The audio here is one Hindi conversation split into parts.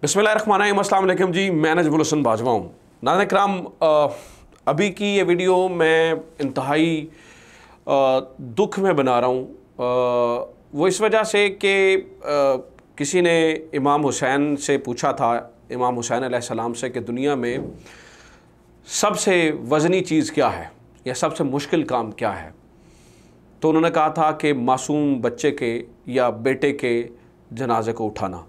बिस्मिल्लाहिर्रहमानिर्रहीम, अस्सलाम वालेकुम जी। मैं नजमुल हसन बाजवा हूँ। नाज़रीन किराम, अभी की ये वीडियो मैं इंतहाई दुख में बना रहा हूँ। वो इस वजह से कि किसी ने इमाम हुसैन से पूछा था, इमाम हुसैन अलैहिस्सलाम से, कि दुनिया में सबसे वज़नी चीज़ क्या है या सबसे मुश्किल काम क्या है। तो उन्होंने कहा था कि मासूम बच्चे के या बेटे के जनाजे को उठाना।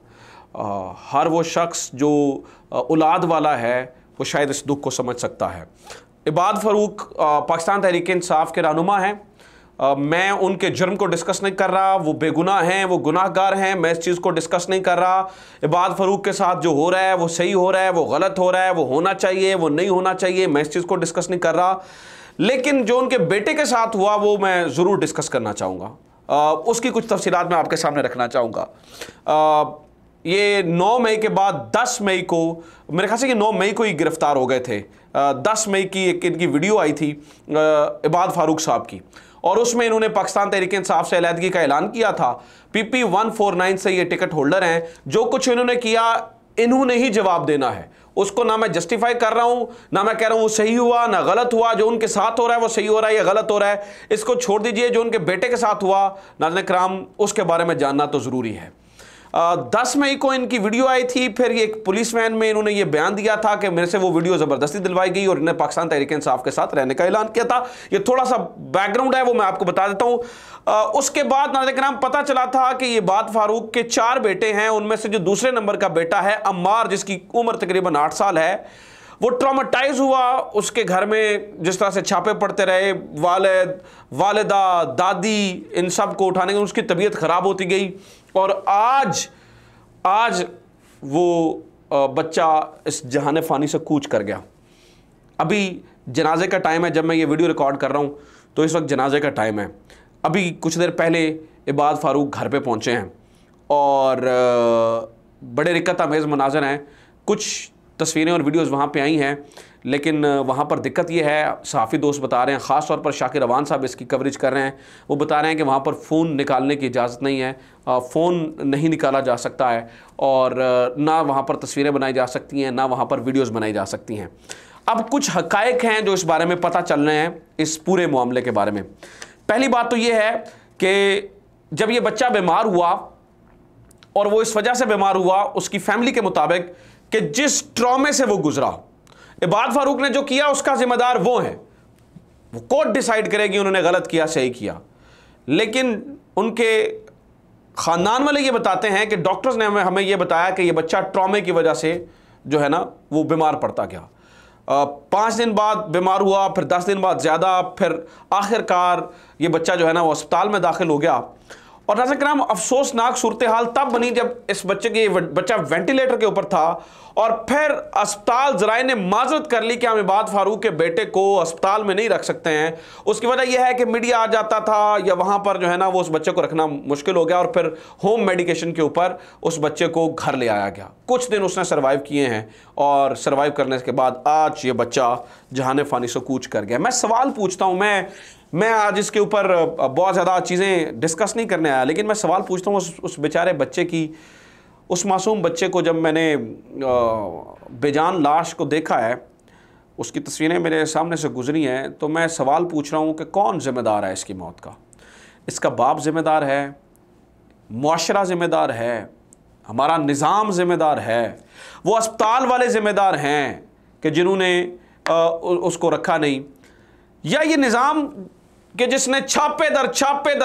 हर वो शख्स जो औलाद वाला है वो शायद इस दुख को समझ सकता है। इबाद फ़ारूक पाकिस्तान तहरीक इंसाफ के रहनुमा हैं। मैं उनके जुर्म को डिस्कस नहीं कर रहा, वो बेगुनाह हैं, वो गुनाहगार हैं, मैं इस चीज़ को डिस्कस नहीं कर रहा। इबाद फ़ारूक के साथ जो हो रहा है वो सही हो रहा है, वो गलत हो रहा है, वो होना चाहिए, वो नहीं होना चाहिए, मैं इस चीज़ को डिस्कस नहीं कर रहा। लेकिन जो उनके बेटे के साथ हुआ वो मैं ज़रूर डिस्कस करना चाहूँगा। उसकी कुछ तफसीलात मैं आपके सामने रखना चाहूँगा। ये 9 मई के बाद 10 मई को, मेरे ख्याल से कि 9 मई को ही गिरफ्तार हो गए थे। 10 मई की एक इनकी वीडियो आई थी इबाद फ़ारूक साहब की, और उसमें इन्होंने पाकिस्तान तहरीक इंसाफ से अलहदगी का ऐलान किया था। PP 149 से ये टिकट होल्डर हैं। जो कुछ इन्होंने किया इन्होंने ही जवाब देना है। उसको ना मैं जस्टिफाई कर रहा हूं, ना मैं कह रहा हूं वो सही हुआ ना गलत हुआ। जो उनके साथ हो रहा है वो सही हो रहा है या गलत हो रहा है, इसको छोड़ दीजिए। जो उनके बेटे के साथ हुआ, नाज़रीन किराम, उसके बारे में जानना तो ज़रूरी है। 10 मई को इनकी वीडियो आई थी। फिर ये एक पुलिस वैन में इन्होंने ये बयान दिया था कि मेरे से वो वीडियो ज़बरदस्ती दिलवाई गई और इन्हें पाकिस्तान तहरीक इंसाफ के साथ रहने का ऐलान किया था। ये थोड़ा सा बैकग्राउंड है, वो मैं आपको बता देता हूँ। उसके बाद नाज़रीन किराम पता चला था कि ये इबाद फ़ारूक के 4 बेटे हैं। उनमें से जो दूसरे नंबर का बेटा है अम्मार, जिसकी उम्र तकरीबन 8 साल है, वो ट्रॉमेटाइज हुआ। उसके घर में जिस तरह से छापे पड़ते रहे, वालिदा, दादी, इन सब को उठाने के, उसकी तबीयत ख़राब होती गई। और आज वो बच्चा इस जहान फ़ानी से कूच कर गया। अभी जनाजे का टाइम है, जब मैं ये वीडियो रिकॉर्ड कर रहा हूँ तो इस वक्त जनाजे का टाइम है। अभी कुछ देर पहले इबाद फ़ारूक घर पे पहुँचे हैं और बड़े रिक्कत आमेज़ मनाज़र हैं। कुछ तस्वीरें और वीडियोज़ वहाँ पे आई हैं, लेकिन वहाँ पर दिक्कत ये है, सहाफ़ी दोस्त बता रहे हैं, ख़ास तौर पर शाकिर रवान साहब इसकी कवरेज कर रहे हैं, वो बता रहे हैं कि वहाँ पर फ़ोन निकालने की इजाज़त नहीं है, फ़ोन नहीं निकाला जा सकता है, और ना वहाँ पर तस्वीरें बनाई जा सकती हैं, ना वहाँ पर वीडियोज़ बनाई जा सकती हैं। अब कुछ हक़ाइक़ हैं जो इस बारे में पता चल रहे हैं, इस पूरे मामले के बारे में। पहली बात तो ये है कि जब ये बच्चा बीमार हुआ, और वो इस वजह से बीमार हुआ उसकी फैमिली के मुताबिक कि जिस ट्रॉमे से वो गुजरा, इबाद फ़ारूक ने जो किया उसका जिम्मेदार वो है। वो कोर्ट डिसाइड करेगी उन्होंने गलत किया सही किया। लेकिन उनके ख़ानदान वाले ये बताते हैं कि डॉक्टर्स ने हमें ये बताया कि ये बच्चा ट्रॉमे की वजह से जो है ना वो बीमार पड़ता गया। 5 दिन बाद बीमार हुआ, फिर 10 दिन बाद ज़्यादा, फिर आखिरकार ये बच्चा जो है ना वो अस्पताल में दाखिल हो गया। और नाज़रीन किराम, अफसोसनाक सूरत हाल तब बनी जब इस बच्चा वेंटिलेटर के ऊपर था, और फिर अस्पताल ज़राए ने माजरत कर ली कि हम इबाद फ़ारूक के बेटे को अस्पताल में नहीं रख सकते हैं। उसकी वजह यह है कि मीडिया आ जाता था या वहाँ पर जो है ना वो उस बच्चे को रखना मुश्किल हो गया, और फिर होम मेडिकेशन के ऊपर उस बच्चे को घर ले आया गया। कुछ दिन उसने सर्वाइव किए हैं, और सर्वाइव करने के बाद आज ये बच्चा जहान फ़ानी से कूच कर गया। मैं सवाल पूछता हूँ, मैं आज इसके ऊपर बहुत ज़्यादा चीज़ें डिस्कस नहीं करने आया, लेकिन मैं सवाल पूछता हूँ उस बेचारे बच्चे की, उस मासूम बच्चे को। जब मैंने बेजान लाश को देखा है, उसकी तस्वीरें मेरे सामने से गुजरी हैं, तो मैं सवाल पूछ रहा हूँ कि कौन ज़िम्मेदार है इसकी मौत का। इसका बाप ज़िम्मेदार है, मुआशरा ज़िम्मेदार है, हमारा निज़ाम ज़िम्मेदार है, वो अस्पताल वाले ज़िम्मेदार हैं कि जिन्होंने उसको रखा नहीं, या ये निज़ाम कि जिसने छापे दर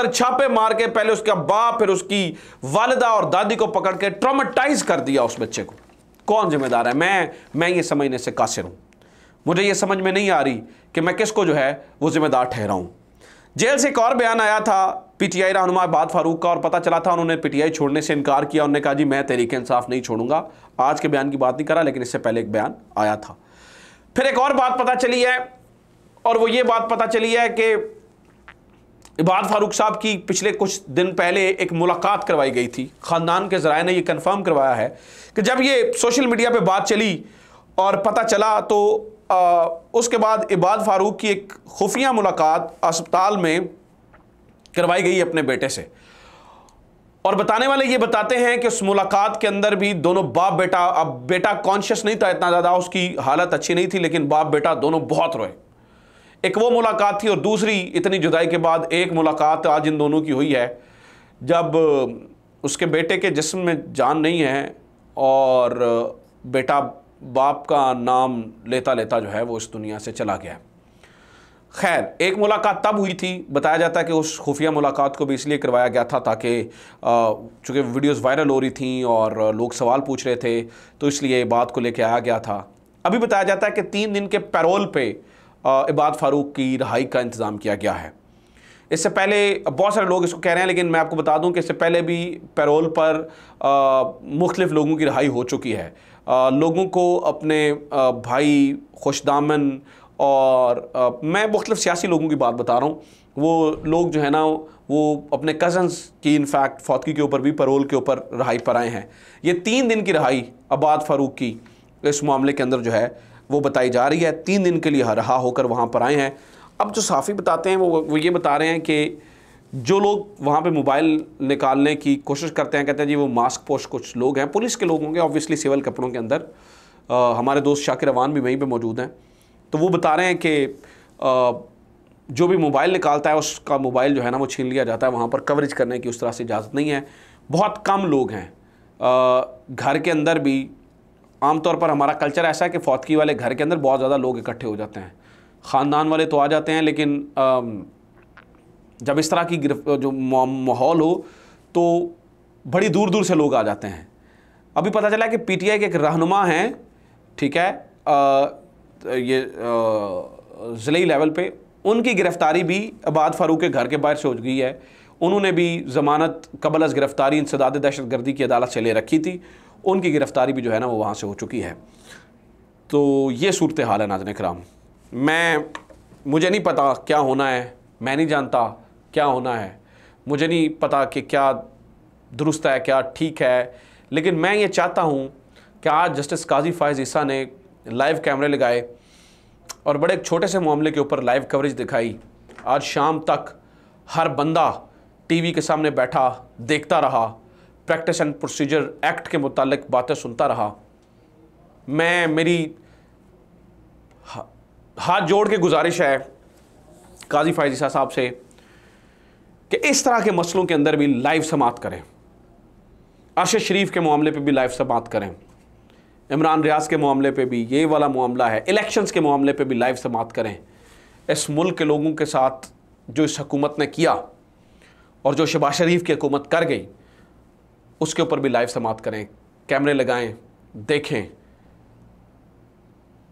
छापे मार के पहले उसका बाप फिर उसकी वालिदा और दादी को पकड़ के ट्रॉमेटाइज कर दिया उस बच्चे को। कौन जिम्मेदार है? मैं ये समझने से कासिर हूँ। मुझे ये समझ में नहीं आ रही कि मैं किसको जो है वो जिम्मेदार ठहराऊँ। जेल से एक और बयान आया था PTI रहनुमा इबाद फ़ारूक का, और पता चला था उन्होंने PTI छोड़ने से इनकार किया। उन्होंने कहा जी मैं तहरीक इंसाफ नहीं छोड़ूंगा। आज के बयान की बात नहीं करा, लेकिन इससे पहले एक बयान आया था। फिर एक और बात पता चली है, और वो ये बात पता चली है कि इबाद फ़ारूक साहब की पिछले कुछ दिन पहले एक मुलाकात करवाई गई थी। ख़ानदान के ज़राए ने ये कंफर्म करवाया है कि जब ये सोशल मीडिया पे बात चली और पता चला, तो उसके बाद इबाद फ़ारूक की एक खुफिया मुलाकात अस्पताल में करवाई गई अपने बेटे से। और बताने वाले ये बताते हैं कि उस मुलाकात के अंदर भी दोनों बाप बेटा, अब बेटा कॉन्शियस नहीं था इतना ज़्यादा, उसकी हालत अच्छी नहीं थी, लेकिन बाप बेटा दोनों बहुत रोए। एक वो मुलाकात थी, और दूसरी इतनी जुदाई के बाद एक मुलाकात आज इन दोनों की हुई है, जब उसके बेटे के जिस्म में जान नहीं है और बेटा बाप का नाम लेता लेता जो है वो इस दुनिया से चला गया। खैर, एक मुलाकात तब हुई थी, बताया जाता है कि उस खुफिया मुलाकात को भी इसलिए करवाया गया था ताकि चूँकि वीडियोस वायरल हो रही थी और लोग सवाल पूछ रहे थे, तो इसलिए बात को लेकर आया गया था। अभी बताया जाता है कि 3 दिन के पैरोल पे इबाद फ़ारूक की रिहाई का इंतज़ाम किया गया है। इससे पहले बहुत सारे लोग इसको कह रहे हैं, लेकिन मैं आपको बता दूं कि इससे पहले भी पैरोल पर मुख्तलिफ लोगों की रिहाई हो चुकी है। लोगों को अपने भाई, खुशदामन और मैं मुख्तलिफ सियासी लोगों की बात बता रहा हूँ, वो लोग जो है ना वो अपने कज़न्स की इनफैक्ट फौतगी के ऊपर भी पैरोल के ऊपर रिहाई पर आए हैं। ये 3 दिन की रिहाई इबाद फ़ारूक की इस मामले के अंदर जो है वो बताई जा रही है। 3 दिन के लिए रहा होकर वहाँ पर आए हैं। अब जो सहाफ़ी बताते हैं वो ये बता रहे हैं कि जो लोग वहाँ पे मोबाइल निकालने की कोशिश करते हैं, कहते हैं जी वो मास्क पोश कुछ लोग हैं, पुलिस के लोग होंगे ऑब्वियसली, सिविल कपड़ों के अंदर। हमारे दोस्त शाकिर अवान भी वहीं पे मौजूद हैं, तो वो बता रहे हैं कि जो भी मोबाइल निकालता है उसका मोबाइल जो है ना वो छीन लिया जाता है। वहाँ पर कवरेज करने की उस तरह से इजाज़त नहीं है। बहुत कम लोग हैं। घर के अंदर भी आमतौर पर हमारा कल्चर ऐसा है कि फौतगी वाले घर के अंदर बहुत ज़्यादा लोग इकट्ठे हो जाते हैं। ख़ानदान वाले तो आ जाते हैं, लेकिन जब इस तरह की जो माहौल हो तो बड़ी दूर दूर से लोग आ जाते हैं। अभी पता चला कि पीटीआई के एक रहनुमा हैं, ठीक है, ये ज़िले लेवल पे, उनकी गिरफ़्तारी भी इबाद फ़ारूक के घर के बाहर से हो गई है। उन्होंने भी ज़मानत कबल अज़ गिरफ़्तारी इंसदाद दहशतगर्दी की अदालत से ले रखी थी। उनकी गिरफ़्तारी भी जो है ना वो वहाँ से हो चुकी है। तो ये सूरत हाल है नाज़रीन किराम। मुझे नहीं पता क्या होना है, मैं नहीं जानता क्या होना है, मुझे नहीं पता कि क्या दुरुस्त है क्या ठीक है, लेकिन मैं ये चाहता हूँ कि आज जस्टिस काजी फ़ाइज़ ईसा ने लाइव कैमरे लगाए और बड़े एक छोटे से मामले के ऊपर लाइव कवरेज दिखाई। आज शाम तक हर बंदा टीवी के सामने बैठा देखता रहा, प्रैक्टिस एंड प्रोसीजर एक्ट के मुतालिक बातें सुनता रहा। मेरी हाथ जोड़ के गुजारिश है काजी फ़ाइज़ ईसा साहब से कि इस तरह के मसलों के अंदर भी लाइव समाअत करें। अर्शद शरीफ के मामले पे भी लाइव समाअत करें, इमरान रियाज के मामले पे भी ये वाला मामला है, इलेक्शंस के मामले पे भी लाइव समाअत करें। इस मुल्क के लोगों के साथ जो इस हुकूमत ने किया और जो शहबाज शरीफ की हुकूमत कर गई उसके ऊपर भी लाइव समाअत करें, कैमरे लगाएं, देखें,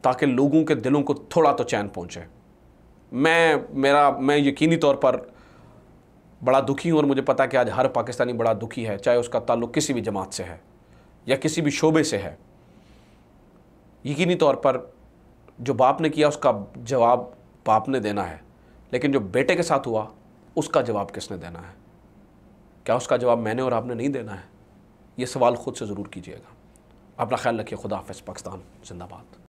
ताकि लोगों के दिलों को थोड़ा तो चैन पहुँचे। मैं यकीनी तौर पर बड़ा दुखी हूँ और मुझे पता है कि आज हर पाकिस्तानी बड़ा दुखी है, चाहे उसका ताल्लुक़ किसी भी जमात से है या किसी भी शोबे से है। यकीनी तौर पर जो बाप ने किया उसका जवाब बाप ने देना है, लेकिन जो बेटे के साथ हुआ उसका जवाब किसने देना है? क्या उसका जवाब मैंने और आपने नहीं देना है? ये सवाल ख़ुद से ज़रूर कीजिएगा। अपना ख्याल रखिए। खुदा हाफ़िज़। पाकिस्तान जिंदाबाद।